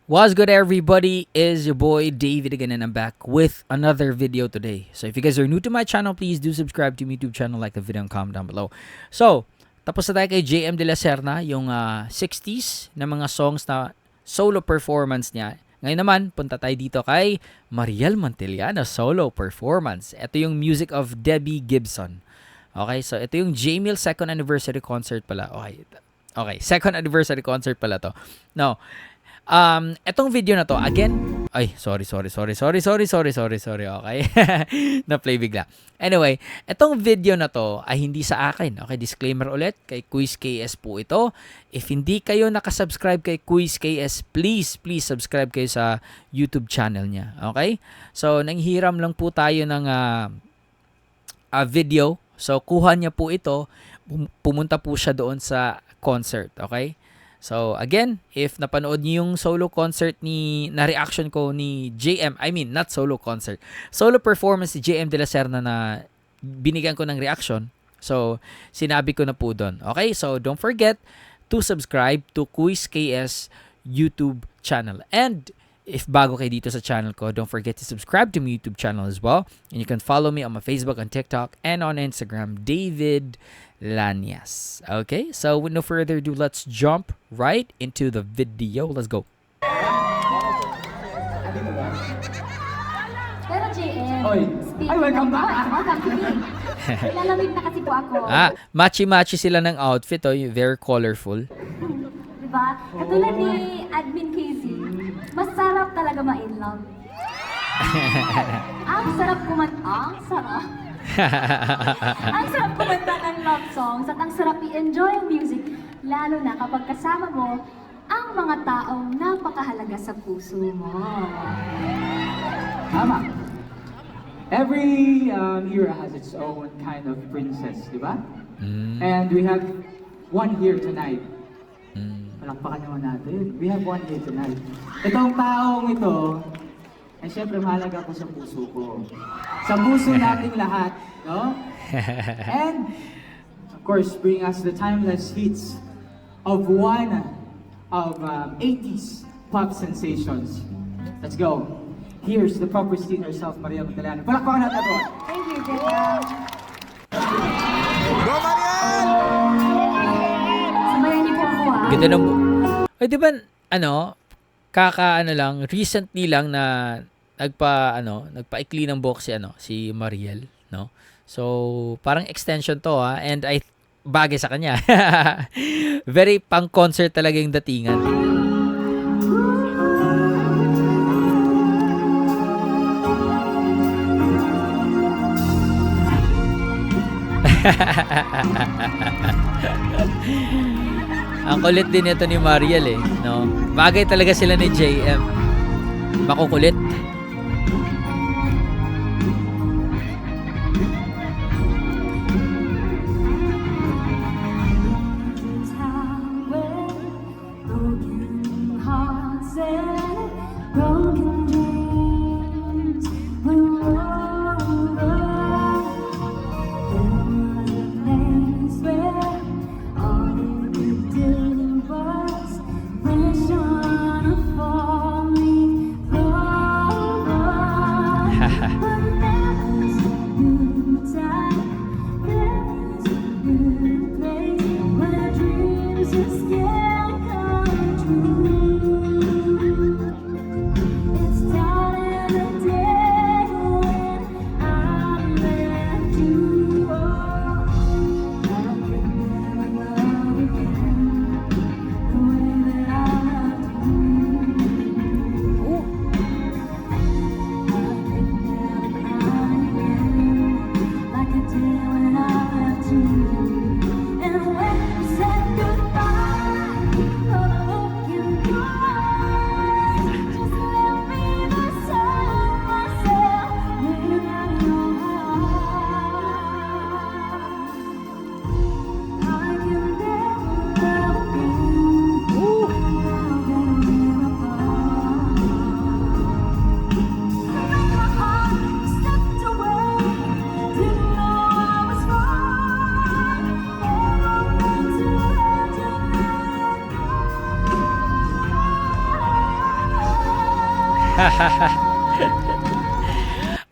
What's good, everybody? Is your boy David again, and I'm back with another video today. So if you guys are new to my channel, please do subscribe to my YouTube channel, like the video, and comment down below. So, tapos na tayo kay JM De La Serna, yung 60s na mga songs na solo performance niya. Ngayon naman, punta tayo dito kay Mariel Montellana solo performance. Ito yung music of Debbie Gibson. Okay, so ito yung Jamil second anniversary concert pala. Okay, second anniversary concert pala to. Now, etong video na to, again, sorry. Okay. Na-play bigla. Anyway, etong video na to ay hindi sa akin. Okay, disclaimer ulit, kay Quiz KS po ito. If hindi kayo nakasubscribe kay Quiz KS, please subscribe kayo sa YouTube channel niya. Okay? So, nanghiram lang po tayo ng video. So, kuha niya po ito. Pumunta po siya doon sa concert. Okay? So, again, if napanood niyo yung solo concert na reaction ko ni JM, I mean, not solo concert, solo performance ni JM De La Serna na binigyan ko ng reaction. So, sinabi ko na po doon. Okay? So, don't forget to subscribe to Quiz KS YouTube channel. And if bago kayo dito sa channel ko, don't forget to subscribe to my YouTube channel as well. And you can follow me on my Facebook, on TikTok, and on Instagram, David Lanias. Okay, so with no further ado, let's jump right into the video. Let's go. Pero JM, Oy. speaking Ay, welcome back. Welcome to me. Lalamig na kasi po ako. Matchy-matchy sila ng outfit, very colorful. Diba? Katulad ni Admin Casey, masarap talaga ma-in-love. Ang sarap ang sarap kumanta ng love songs at ang sarap i-enjoy ang music, lalo na kapag kasama mo ang mga taong napakahalaga sa puso mo. Tama. Every era has its own kind of princess, di ba? And we have one here tonight. Palakpakan naman natin. We have one here tonight. Itong taong ito, ay syempre mahalaga po sa puso ko. Sa puso nating lahat, no? And, of course, bring us the timeless hits of one of 80s pop sensations. Let's go. Here's the proper singer herself, Mariel Montellana. Palakpakan natin po. Thank you, JM. Go, Mariel! Sabayan niyo po ako, ha? Ganda ng ay, di ba, recently lang na nagpaikli ng box si Mariel, no? So, parang extension to, and bagay sa kanya. Very pang-concert talaga yung datingan. Ang kulit din ito ni Mariel, no? Bagay talaga sila ni JM. Makukulit.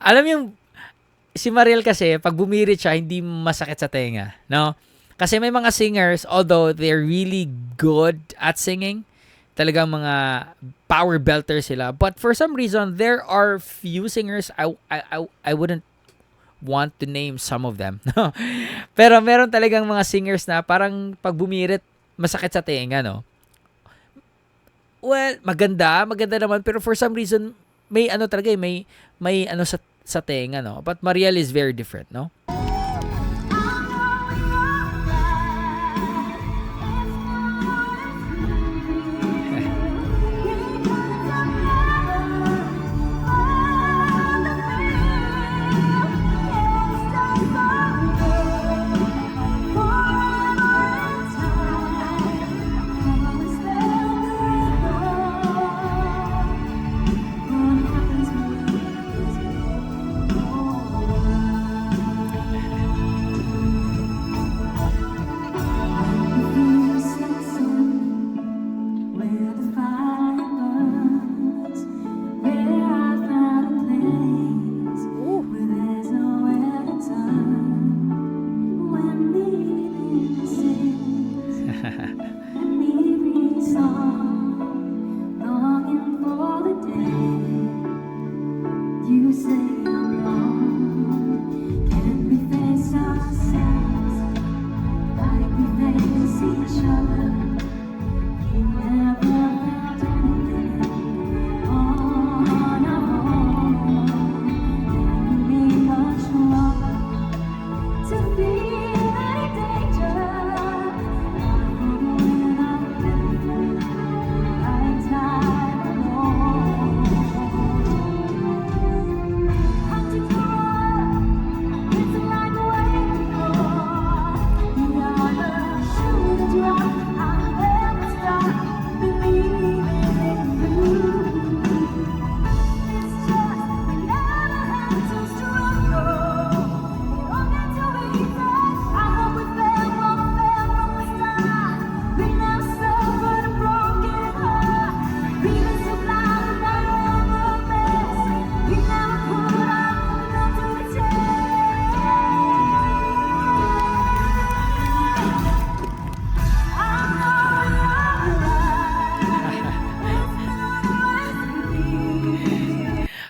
Alam yung si Mariel kasi pag bumirit siya hindi masakit sa tenga, no? Kasi may mga singers although they're really good at singing, talagang mga power belter sila. But for some reason there are few singers I wouldn't want to name some of them. No? Pero meron talagang mga singers na parang pag bumirit masakit sa tenga, no? Well, maganda naman pero for some reason may ano talaga may ano sa tenga, no? But Mariel is very different, no?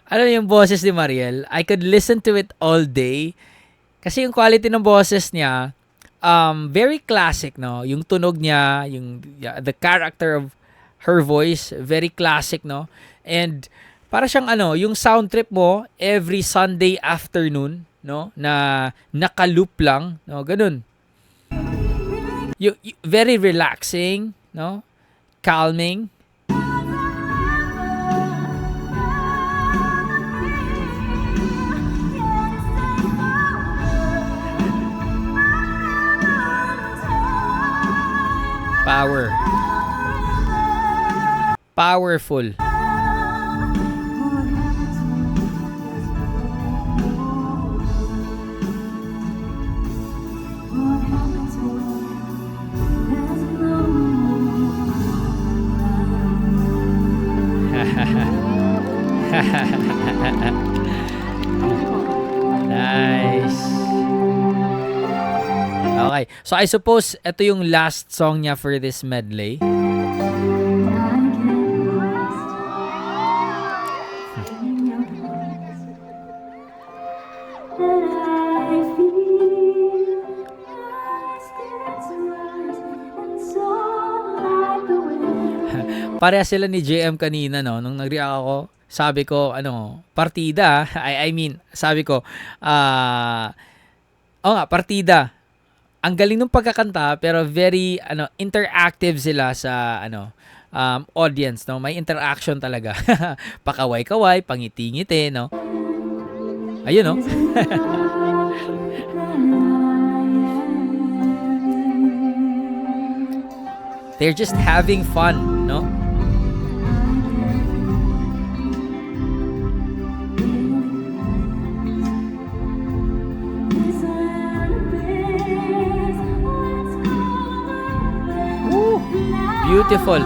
Alam yung boses ni Mariel, I could listen to it all day. Kasi yung quality ng boses niya, very classic, no? Yung tunog niya, the character of her voice, very classic, no? And para siyang yung sound trip mo every Sunday afternoon, no? Na naka-loop lang, no? Ganun. Very relaxing, no? Calming. Powerful. Nice. Okay. So I suppose ito yung last song niya for this medley. Pareha sila ni JM kanina, no? Nung nag-react ako, sabi ko, partida. I mean, sabi ko, partida. Ang galing ng pagkakanta, pero very, interactive sila sa, audience, no? May interaction talaga. Pakaway-kaway, pangiti-ngiti, no? Ayun, no? They're just having fun, no? Beautiful.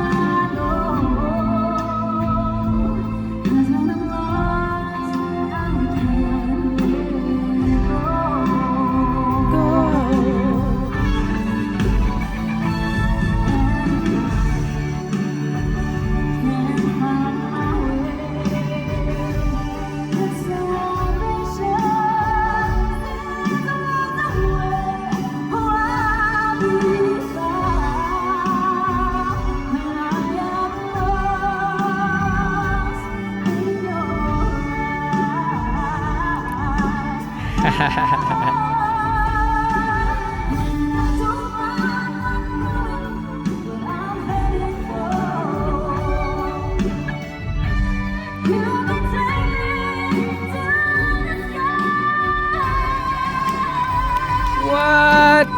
What?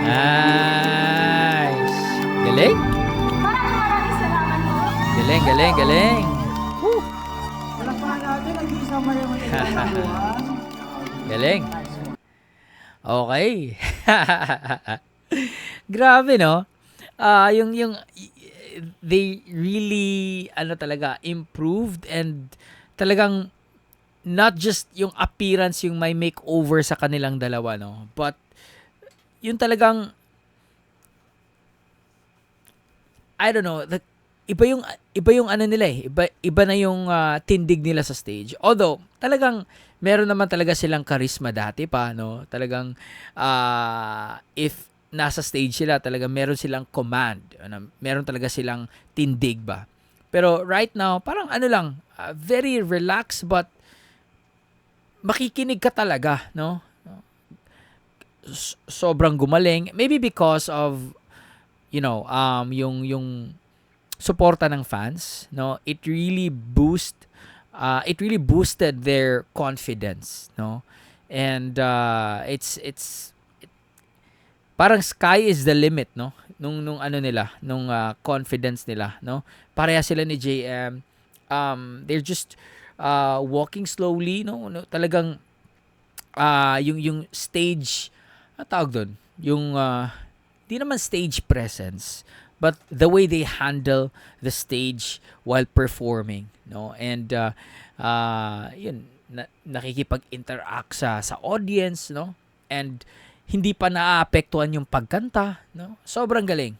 Nice. Galing. Maraming salamat po. Galing, galing, galing. Palakpakan natin, nag-iisa mo yung mga Galing. Okay. Grabe, no? Yung they really talaga improved, and talagang not just yung appearance yung may makeover sa kanilang dalawa, no? But yung talagang I don't know, iba yung ano nila eh. Iba na yung tindig nila sa stage. Although talagang meron naman talaga silang charisma dati pa, no? Talagang if nasa stage sila, talagang meron silang command. Meron talaga silang tindig ba. Pero right now, parang ano lang, very relaxed, but makikinig ka talaga, no? Sobrang gumaling. Maybe because of, yung suporta ng fans, no? It really boosted their confidence, no? And parang sky is the limit, no? Nung ano nila, nung confidence nila, no? Pareha sila ni JM. They're just walking slowly, no? Talagang yung stage, tawag doon, yung di naman stage presence, but the way they handle the stage while performing, no? And yun, nakikipag-interact sa audience, no? And hindi pa naaapektuhan yung pagkanta, no? Sobrang galing,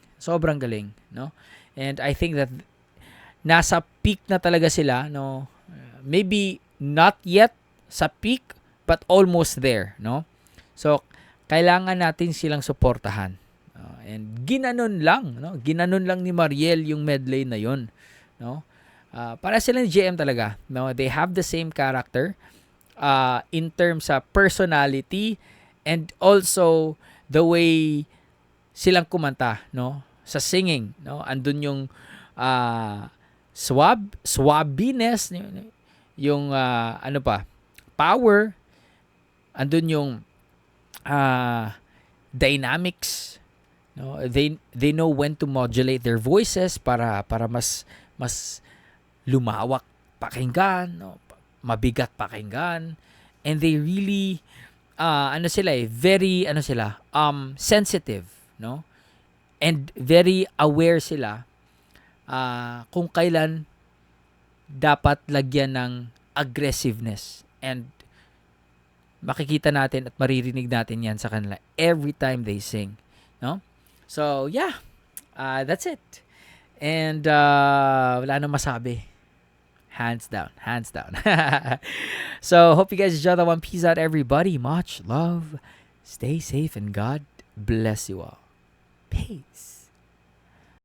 no? And I think that nasa peak na talaga sila, no? Maybe not yet sa peak, but almost there, no? So kailangan natin silang suportahan. And ginanon lang, no? Ginanon lang ni Mariel yung medley na yun, no? Para sila ni JM talaga, no? They have the same character in terms of personality, and also the way silang kumanta, no? Sa singing, no? Andun yung swabbiness, yung ano pa, power, andun yung dynamics, no? They know when to modulate their voices para mas lumawak pakinggan, no? Mabigat pakinggan, and they really very sensitive, no? And very aware sila kung kailan dapat lagyan ng aggressiveness, and makikita natin at maririnig natin yan sa kanila every time they sing, no? So yeah, that's it. And wala nang masabi. Hands down. So hope you guys enjoy that one. Peace out, everybody. Much love. Stay safe, and God bless you all. Peace.